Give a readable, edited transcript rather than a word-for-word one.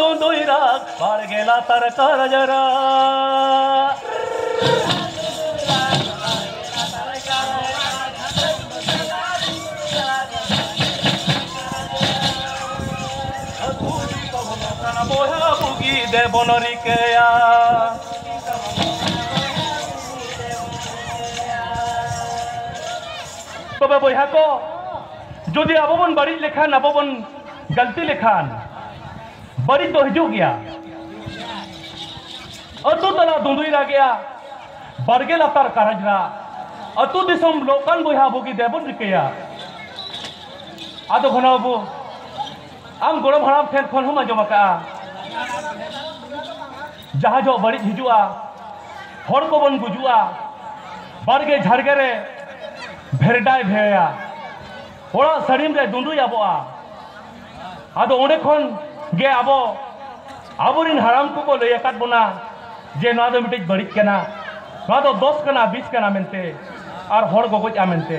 Tunduirak, Pargela Tarkarajara. Boya bugi de bonarikeya. Baba boya ko, jodi abobon bari lekhan abobon galti lekhan, bari to hiju gaya. Atu tala dundui ra gaya, barge latar karajra. Atu disom lokan boya bugi de bonarikeya. Ado khana bu, am gorom haram fen khon huma jomaka. जहाँ जो बड़ी हिजुआ हर को बन गुजुआ बारगे झाड़गे रे भेरडाय भेया होड़ा सड़ीम रे दुंदुई आबोआ आदो ओंडे खन गे आबो आबोरिन हराम को लई आकाद बोना जे नोआ दो मिटिज बड़ी केना नोआ दो 10 कना 20 कना मेनते आर हर गगज आ मेनते